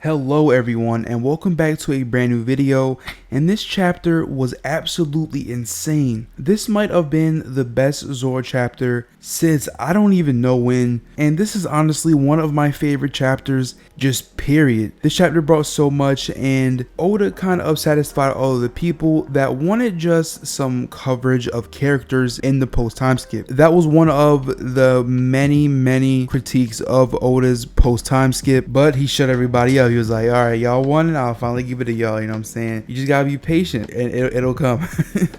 Hello everyone and welcome back to a brand new video, and this chapter was absolutely insane. This might have been the best Zoro chapter since I don't even know when, and this is honestly one of my favorite chapters, just period. This chapter brought so much, and Oda kind of satisfied all of the people that wanted just some coverage of characters in the post time skip. That was one of the many critiques of Oda's post time skip, but he shut everybody up. He was like, alright, y'all want it, I'll finally give it to y'all, you know what I'm saying? You just gotta be patient and it'll come.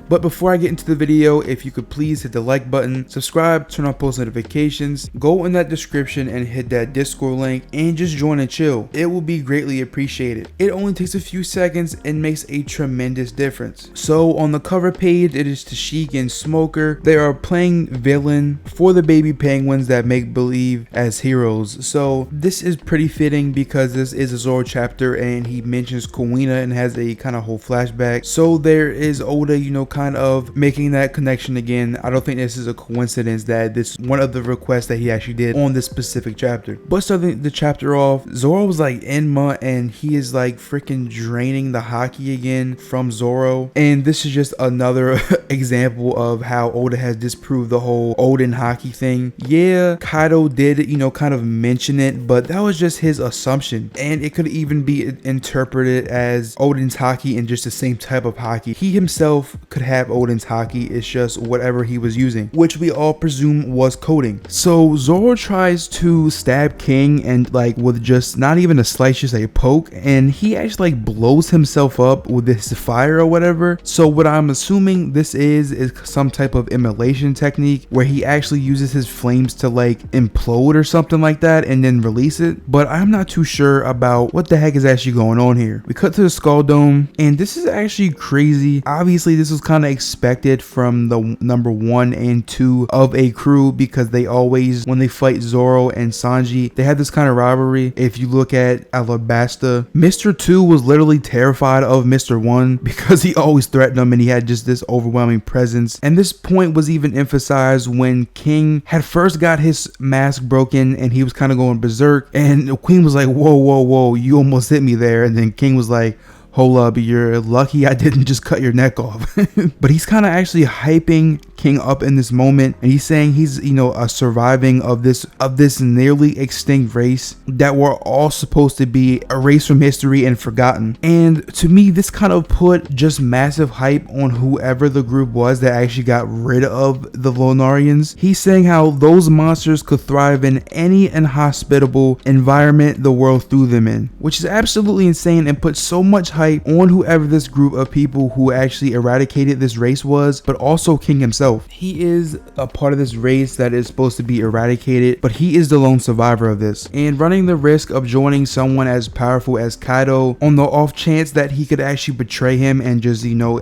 But before I get into the video, if you could please hit the like button, subscribe, turn on post notifications, go in that description and hit that Discord link and just join and chill. It will be greatly appreciated. It only takes a few seconds and makes a tremendous difference. So on the cover page, it is Tashiki and Smoker. They are playing villain for the baby penguins that make believe as heroes. So this is pretty fitting because this is a Zoro chapter and he mentions Kuina and has a kind of whole flashback. So there is Oda, you know, kind of making that connection again. I don't think this is a coincidence that this one of the requests that he actually did on this specific chapter. But starting the chapter off, Zoro was like Enma and he is like freaking draining the haki again from Zoro. And this is just another example of how Oda has disproved the whole Oden haki thing. Yeah, Kaido did, you know, kind of mention it, but that was just his assumption. And it could even be interpreted as Oden's haki and just the same type of haki. He himself could have Oden's haki, it's just whatever he was using, which we all presume was coding. So Zoro tries to stab King and like with just not even a slice, just a poke, and he actually like blows himself up with this fire or whatever. So what I'm assuming this is some type of immolation technique where he actually uses his flames to like implode or something like that and then release it, but I'm not too sure about what the heck is actually going on here. We cut to the Skull Dome and this is actually crazy. Obviously this was kind of expected from the number 1 and 2 of a crew because they always, when they fight Zoro and Sanji, they have this kind of rivalry. If you look at Alabasta, Mr. 2 was literally terrified of Mr. 1 because he always threatened him and he had just this overwhelming presence. And this point was even emphasized when King had first got his mask broken and he was kind of going berserk, and the Queen was like, whoa, you almost hit me there. And then King was like, hold up, you're lucky I didn't just cut your neck off. But he's kind of actually hyping King up in this moment, and he's saying he's, you know, a surviving of this nearly extinct race that we're all supposed to be erased from history and forgotten. And to me, this kind of put just massive hype on whoever the group was that actually got rid of the Lunarians. He's saying how those monsters could thrive in any inhospitable environment the world threw them in, which is absolutely insane and puts so much hype on whoever this group of people who actually eradicated this race was, but also King himself. He is a part of this race that is supposed to be eradicated, but he is the lone survivor of this, and running the risk of joining someone as powerful as Kaido on the off chance that he could actually betray him and just, you know,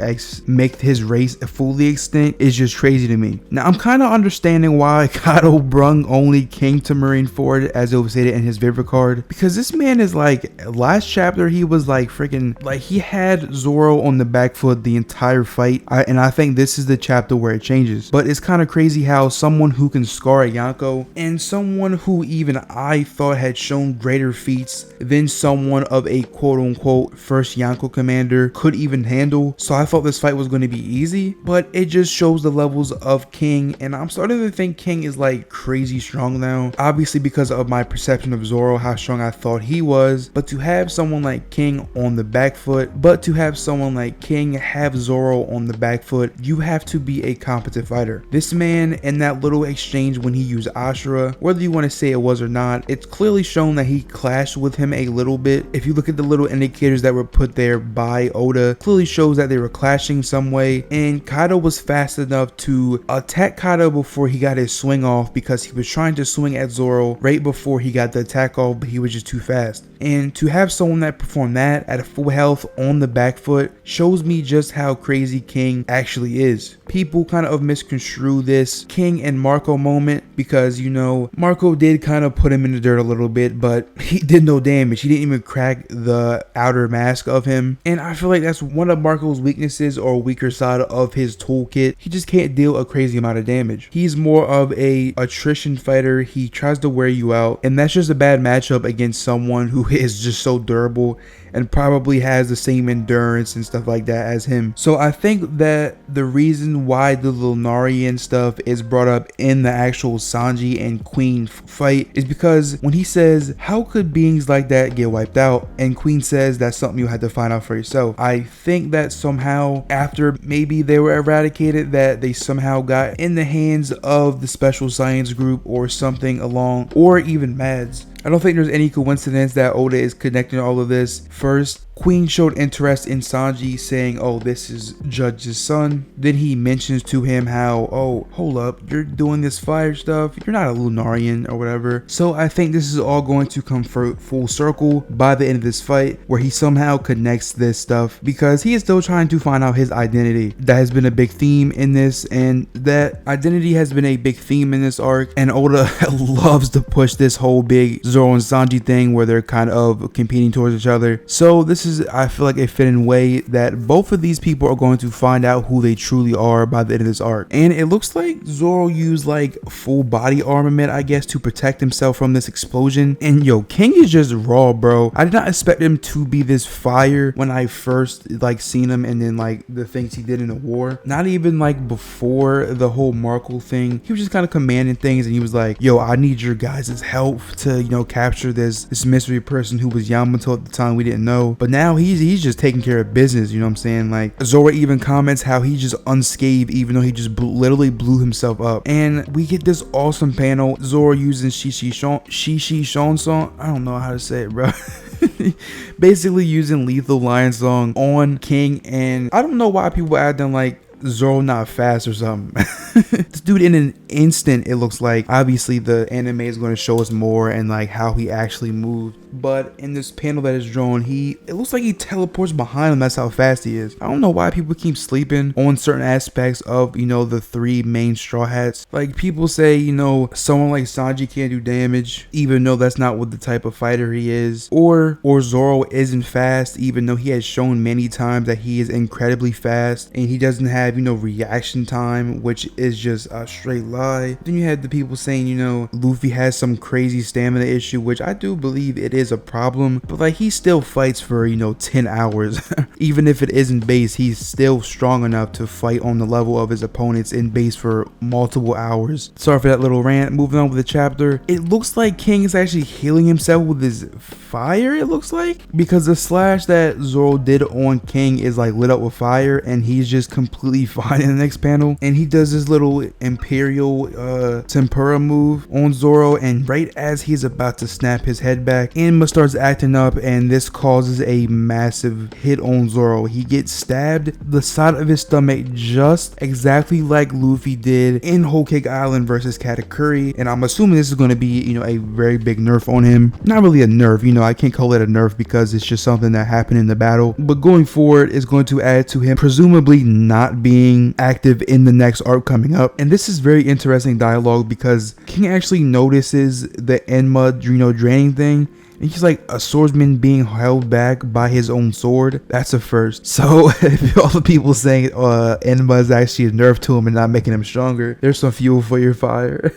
make his race fully extinct is just crazy to me. Now I'm kind of understanding why Kaido brung only King to Marineford, as it was stated in his Vivid card, because this man is like, last chapter he was like freaking, like he had Zoro on the back foot the entire fight, and I think this is the chapter where it changes. But it's kind of crazy how someone who can scar a Yonko and someone who even I thought had shown greater feats than someone of a quote-unquote first Yonko commander could even handle. So I thought this fight was going to be easy, but it just shows the levels of King, and I'm starting to think King is like crazy strong now, obviously because of my perception of Zoro, how strong I thought he was. But to have someone like King on the back foot, but to have someone like King have Zoro on the back foot, you have to be a competent fighter. This man, in that little exchange when he used Ashura, whether you want to say it was or not, it's clearly shown that he clashed with him a little bit. If you look at the little indicators that were put there by Oda, clearly shows that they were clashing some way, and Kaido was fast enough to attack Kaido before he got his swing off, because he was trying to swing at Zoro right before he got the attack off, but he was just too fast. And to have someone that performed that at a full health on the back foot shows me just how crazy King actually is. People kind of of misconstrue this King and Marco moment because, you know, Marco did kind of put him in the dirt a little bit, but he did no damage. He didn't even crack the outer mask of him. And I feel like that's one of Marco's weaknesses or weaker side of his toolkit. He just can't deal a crazy amount of damage. He's more of a attrition fighter. He tries to wear you out, and that's just a bad matchup against someone who is just so durable and probably has the same endurance and stuff like that as him. So I think that the reason why the Lunarian stuff is brought up in the actual Sanji and Queen fight is because when he says, how could beings like that get wiped out? And Queen says that's something you had to find out for yourself. I think that somehow after maybe they were eradicated, that they somehow got in the hands of the special science group or something along, or even Mads. I don't think there's any coincidence that Oda is connecting all of this. First, Queen showed interest in Sanji, saying, oh, this is Judge's son. Then he mentions to him how, oh, hold up, you're doing this fire stuff, you're not a Lunarian or whatever. So I think this is all going to come full circle by the end of this fight, where he somehow connects this stuff, because he is still trying to find out his identity. That has been a big theme in this, and that identity has been a big theme in this arc, and Oda loves to push this whole big Zoro and Sanji thing where they're kind of competing towards each other. So this is, I feel like, a fitting way that both of these people are going to find out who they truly are by the end of this arc. And it looks like Zoro used like full body armament, I guess, to protect himself from this explosion. And yo, King is just raw, bro. I did not expect him to be this fire when I first like seen him, and then like the things he did in the war. Not even like before the whole Marco thing. He was just kind of commanding things, and he was like, yo, I need your guys' help to, you know, capture this mystery person who was Yamato at the time we didn't know. But now he's just taking care of business, you know what I'm saying? Like, Zoro even comments how he's just unscathed even though he just literally blew himself up. And we get this awesome panel, Zoro using Shishi Shon song. I don't know how to say it, bro. Basically using Lethal Lion song on King, and I don't know why people acting like Zoro not fast or something. This dude in an instant, it looks like. Obviously the anime is going to show us more and like how he actually moved, but in this panel that is drawn, it looks like he teleports behind him. That's how fast he is. I don't know why people keep sleeping on certain aspects of, you know, the three main Straw Hats. Like, people say, you know, someone like Sanji can't do damage, even though that's not what the type of fighter he is, or Zoro isn't fast, even though he has shown many times that he is incredibly fast, and he doesn't have, you know, reaction time, which is just a straight lie. Then you had the people saying, you know, Luffy has some crazy stamina issue, which I do believe it is a problem, but like, he still fights for, you know, 10 hours. Even if it isn't base, he's still strong enough to fight on the level of his opponents in base for multiple hours. Sorry for that little rant. Moving on with the chapter, it looks like King is actually healing himself with his fire, it looks like, because the slash that Zoro did on King is like lit up with fire, and he's just completely fine in the next panel. And he does this little imperial tempura move on Zoro, and right as he's about to snap his head back, Enma starts acting up, and this causes a massive hit on Zoro. He gets stabbed the side of his stomach, just exactly like Luffy did in Whole Cake Island versus Katakuri. And I'm assuming this is going to be, you know, a very big nerf on him. Not really a nerf, you know, I can't call it a nerf because it's just something that happened in the battle, but going forward is going to add to him presumably not being active in the next arc coming up. And this is very interesting dialogue, because King actually notices the Enma, you know, draining thing, and he's like, a swordsman being held back by his own sword? That's a first. So if all the people saying Enma is actually a nerf to him and not making him stronger, there's some fuel for your fire.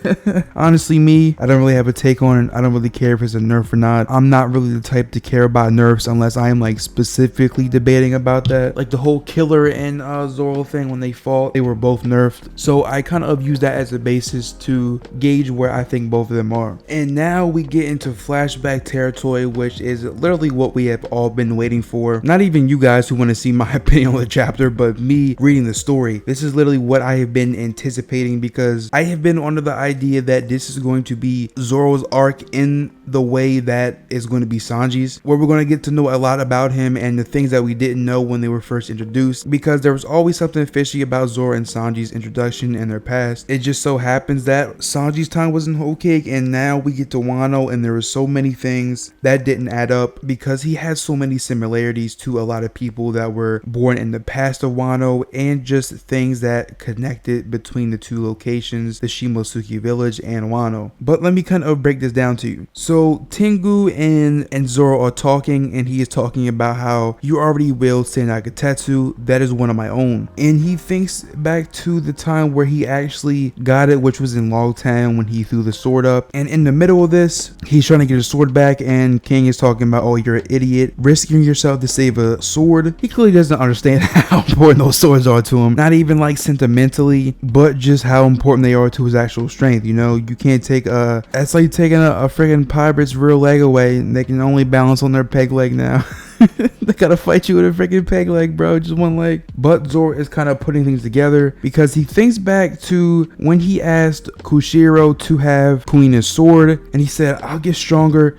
Honestly, me, I don't really have a take on it. I don't really care if it's a nerf or not. I'm not really the type to care about nerfs unless I am like specifically debating about that. Like the whole Killer and Zoro thing, when they fought, they were both nerfed. So I kind of use that as a basis to gauge where I think both of them are. And now we get into flashback territory, which is literally what we have all been waiting for. Not even you guys who want to see my opinion on the chapter, but me reading the story. This is literally what I have been anticipating, because I have been under the idea that this is going to be Zoro's arc in the way that is going to be Sanji's, where we're going to get to know a lot about him and the things that we didn't know when they were first introduced, because there was always something fishy about Zoro and Sanji's introduction and their past. It just so happens that Sanji's time was in Whole Cake, and now we get to Wano, and there were so many things that didn't add up because he had so many similarities to a lot of people that were born in the past of Wano, and just things that connected between the two locations, the Shimosuke village and Wano. But let me kind of break this down to you. So Tengu and Zoro are talking, and he is talking about how you already willed Sei Nagatetsu, that is one of my own. And he thinks back to the time where he actually got it, which was in Log Town when he threw the sword up. And in the middle of this, he's trying to get his sword back, and King is talking about, oh, you're an idiot, risking yourself to save a sword. He clearly doesn't understand how important those swords are to him, not even like sentimentally, but just how important they are to his actual strength. You know, you can't take that's like taking a friggin' pirate's real leg away, and they can only balance on their peg leg now. They gotta fight you with a freaking peg leg, bro, just one leg. But Zoro is kind of putting things together because he thinks back to when he asked Kushiro to have Kuina's sword, and he said, I'll get stronger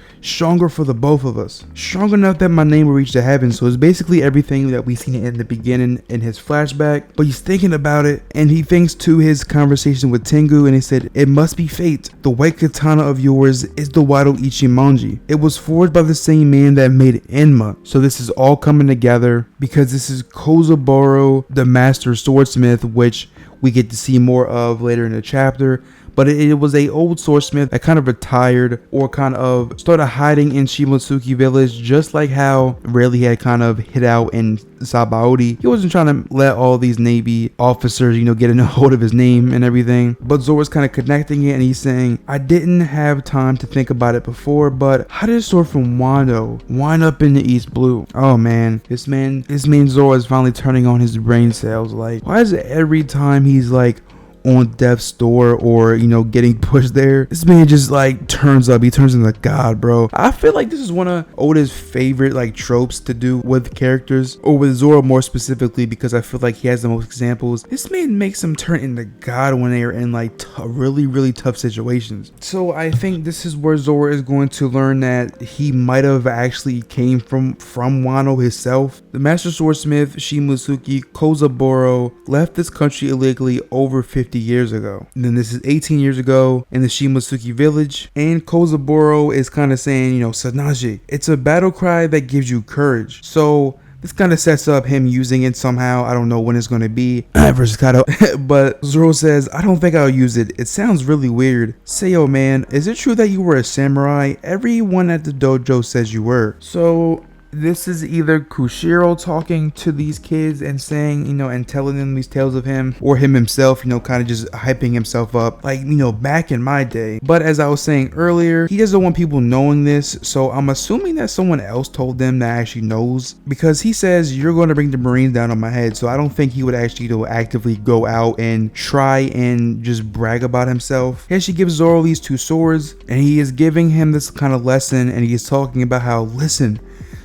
for the both of us, strong enough that my name will reach the heavens. So it's basically everything that we've seen in the beginning in his flashback, but he's thinking about it, and he thinks to his conversation with Tengu, and he said, it must be fate. The white katana of yours is the Wado Ichimonji. It was forged by the same man that made Enma. So this is all coming together because this is Kozaburo, the master swordsmith, which we get to see more of later in the chapter. But it was a old swordsmith that kind of retired or kind of started hiding in Shimosuke village, just like how Rayleigh had kind of hid out in Sabaody. He wasn't trying to let all these Navy officers, you know, get a hold of his name and everything. But Zoro's kind of connecting it, and he's saying, I didn't have time to think about it before, but how did a sword from Wano wind up in the East Blue? Oh man, this man Zoro is finally turning on his brain cells. Like, why is it every time he's like on death's door or, you know, getting pushed there, this man just like turns up? He turns into God, bro. I feel like this is one of Oda's favorite like tropes to do with characters, or with Zoro more specifically, because I feel like he has the most examples. This man makes them turn into God when they are in like really tough situations. So I think this is where Zoro is going to learn that he might have actually came from Wano himself. The master swordsmith Shimosuke Kozaburo left this country illegally over 50 years ago. And then this is 18 years ago in the Shimosuke village, and Kozaburo is kind of saying, you know, Sanaji, it's a battle cry that gives you courage. So this kind of sets up him using it somehow. I don't know when it's going to be versus Kado. But Zoro says, I don't think I'll use it. It sounds really weird. Say, oh man, is it true that you were a samurai? Everyone at the dojo says you were. So this is either Kushiro talking to these kids and saying, you know, and telling them these tales of him, or him himself, you know, kind of just hyping himself up like, you know, back in my day. But as I was saying earlier, he doesn't want people knowing this, so I'm assuming that someone else told them that actually knows, because he says, you're going to bring the Marines down on my head. So I don't think he would actually, you know, actively go out and try and just brag about himself. He actually gives Zoro these two swords, and he is giving him this kind of lesson, and he is talking about how, listen,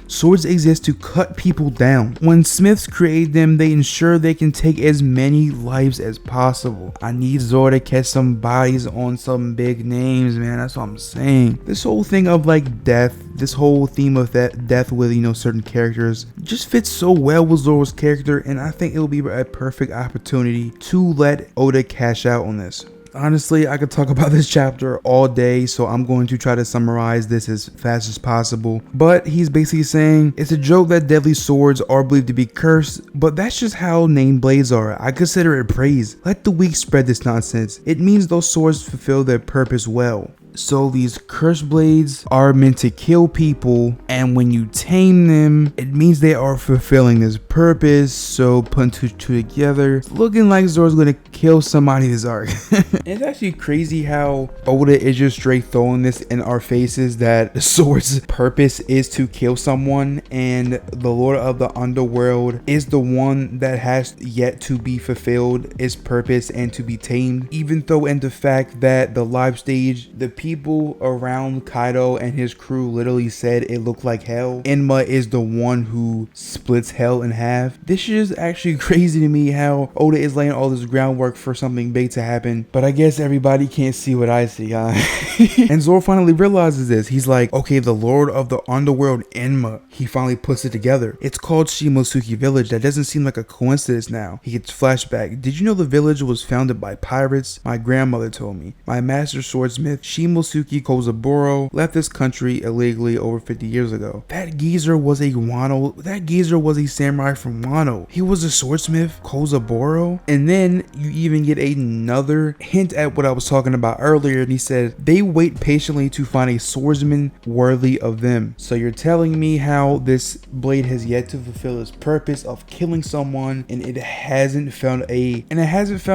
swords exist to cut people down. When smiths create them, they ensure they can take as many lives as possible. I need Zoro to catch some bodies on some big names, man. That's what I'm saying. This whole thing of like death, this whole theme of that death with, you know, certain characters just fits so well with Zoro's character, and I think it'll be a perfect opportunity to let Oda cash out on this. Honestly, I could talk about this chapter all day, so I'm going to try to summarize this as fast as possible. But he's basically saying it's a joke that deadly swords are believed to be cursed, but that's just how named blades are. I consider it praise. Let the weak spread this nonsense. It means those swords fulfill their purpose well. So these cursed blades are meant to kill people, and when you tame them, it means they are fulfilling this purpose. So putting two together, it's looking like Zoro's gonna kill somebody this arc. It's actually crazy how Oda is just straight throwing this in our faces, that the sword's purpose is to kill someone, and the Lord of the Underworld is the one that has yet to be fulfilled its purpose and to be tamed. Even though in the fact that the live stage, the people around Kaido and his crew literally said it looked like hell. Enma is the one who splits hell in half. This shit is actually crazy to me how Oda is laying all this groundwork for something big to happen, but I guess everybody can't see what I see, huh? And Zoro finally realizes this. He's like, okay, the Lord of the Underworld, Enma. He finally puts it together. It's called Shimosuke Village. That doesn't seem like a coincidence now. He gets flashback. Did you know the village was founded by pirates? My grandmother told me. My master swordsmith, Shimosuke Kozaburo, left this country illegally over 50 years ago. That geezer was a Wano. That geezer was a samurai from Wano. He was a swordsmith, Kozaburo. And then you even get another hint at what I was talking about earlier. And he said, they wait patiently to find a swordsman worthy of them. So you're telling me how this blade has yet to fulfill its purpose of killing someone, and it hasn't found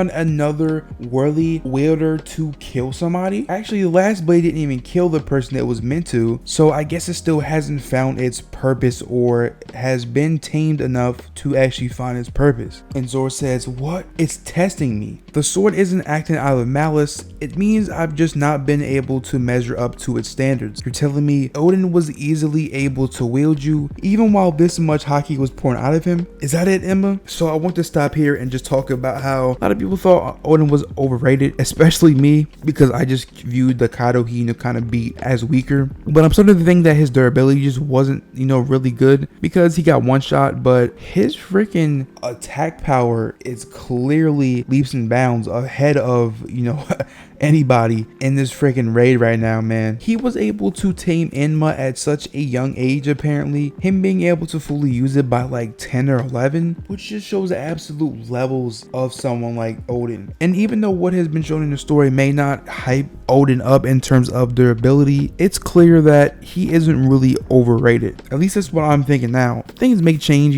another worthy wielder to kill somebody? Actually, the last blade didn't even kill the person that was meant to, so I guess it still hasn't found its purpose or has been tamed enough to actually find its purpose. And Zoro says, what? It's testing me. The sword isn't acting out of malice. It means I've just not been able to measure up to its standards. You're telling me Odin was easily able to wield you even while this much haki was pouring out of him? Is that it, Enma? So I want to stop here and just talk about how a lot of people thought Odin was overrated, especially me, because I just viewed the Kaido he kind of beat as weaker. But I'm starting to think that his durability just wasn't, really good, because he got one shot, but his freaking attack power is clearly leaps and bounds ahead of, anybody in this freaking raid right now, man. He was able to tame Enma at such a young age, apparently. Him being able to fully use it by like 10 or 11, which just shows the absolute levels of someone like Odin. And even though what has been shown in the story may not hype Odin up in terms of durability, it's clear that he isn't really overrated. At least that's what I'm thinking now. Things may change,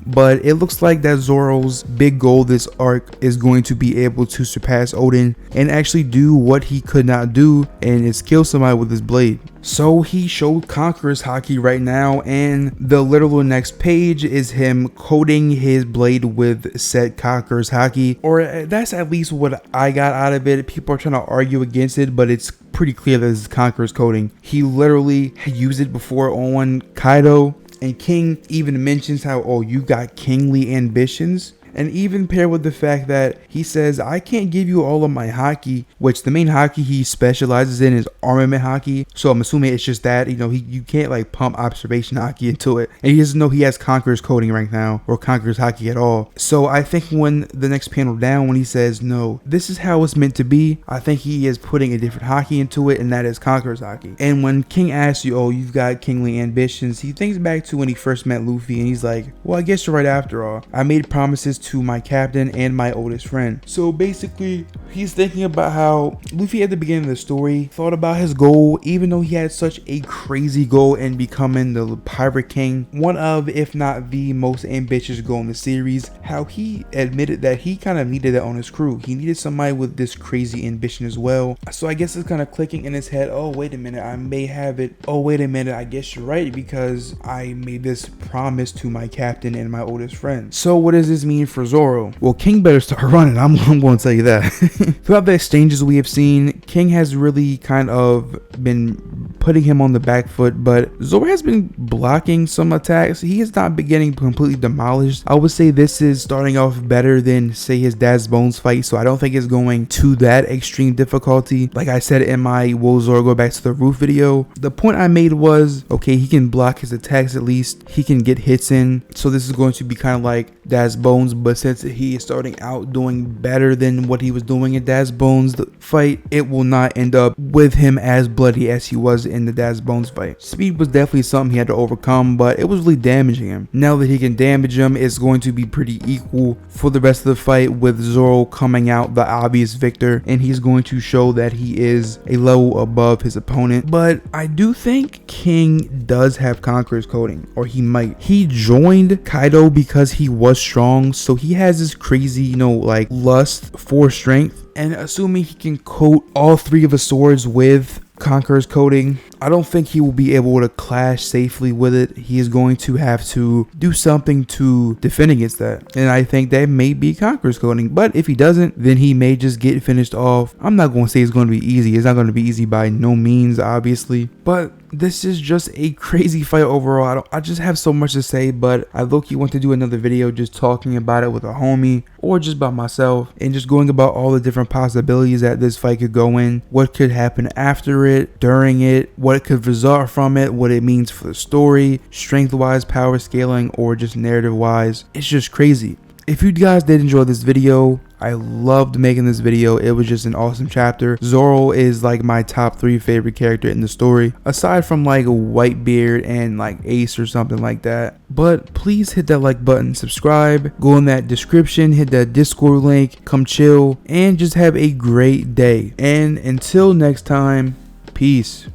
but it looks like that Zoro's big goal this arc is going to be able to surpass Odin and actually do what he could not do, and is kill somebody with his blade. So he showed Conqueror's haki right now, and the literal next page is him coating his blade with said Conqueror's haki, or that's at least what I got out of it. People are trying to argue against it, but it's pretty clear that this is Conqueror's coating. He literally used it before on Kaido, and King even mentions how, oh, you got kingly ambitions. And even paired with the fact that he says, I can't give you all of my haki, which the main haki he specializes in is armament haki. So I'm assuming it's just that, you can't like pump observation haki into it. And he doesn't know he has Conqueror's coding right now, or Conqueror's haki at all. So I think when the next panel down, when he says, no, this is how it's meant to be, I think he is putting a different haki into it, and that is Conqueror's haki. And when King asks you, oh, you've got kingly ambitions, he thinks back to when he first met Luffy, and he's like, well, I guess you're right after all. I made promises to my captain and my oldest friend. So basically, he's thinking about how Luffy at the beginning of the story thought about his goal, even though he had such a crazy goal in becoming the Pirate King, one of, if not the most ambitious goal in the series, how he admitted that he kind of needed that on his crew. He needed somebody with this crazy ambition as well. So I guess it's kind of clicking in his head, oh, wait a minute, I may have it. Oh, wait a minute, I guess you're right, because I made this promise to my captain and my oldest friend. So what does this mean for Zoro? Well, King better start running. I'm going to tell you that. Throughout the exchanges we have seen, King has really kind of been putting him on the back foot, but Zoro has been blocking some attacks. He has not been getting completely demolished. I would say this is starting off better than, say, his Dad's Bones fight, so I don't think it's going to that extreme difficulty. Like I said in my Will Zoro Go Back to the Roof video, the point I made was, okay, he can block his attacks at least. He can get hits in, so this is going to be kind of like Dad's Bones, but since he is starting out doing better than what he was doing in Dad's Bones the fight, it will not end up with him as bloody as he was in the Dad's Bones fight. Speed was definitely something he had to overcome, but it was really damaging him. Now that he can damage him, it's going to be pretty equal for the rest of the fight, with Zoro coming out the obvious victor, and he's going to show that he is a level above his opponent. But I do think King does have Conqueror's coding, or he might. He joined Kaido because he was strong, so he has this crazy, lust for strength, and assuming he can coat all three of his swords with Conqueror's coating. I don't think he will be able to clash safely with it. He is going to have to do something to defend against that. And I think that may be Conqueror's coating. But if he doesn't, then he may just get finished off. I'm not going to say it's going to be easy. It's not going to be easy by no means, obviously. But this is just a crazy fight overall. I just have so much to say, but I low-key want to do another video just talking about it with a homie or just by myself and just going about all the different possibilities that this fight could go in, what could happen after it, during it, what could result from it, what it means for the story, strength-wise, power scaling, or just narrative-wise. It's just crazy. If you guys did enjoy this video, I loved making this video. It was just an awesome chapter. Zoro is like my top 3 favorite character in the story, aside from like Whitebeard and like Ace or something like that. But please hit that like button, subscribe, go in that description, hit that Discord link, come chill, and just have a great day. And until next time, peace.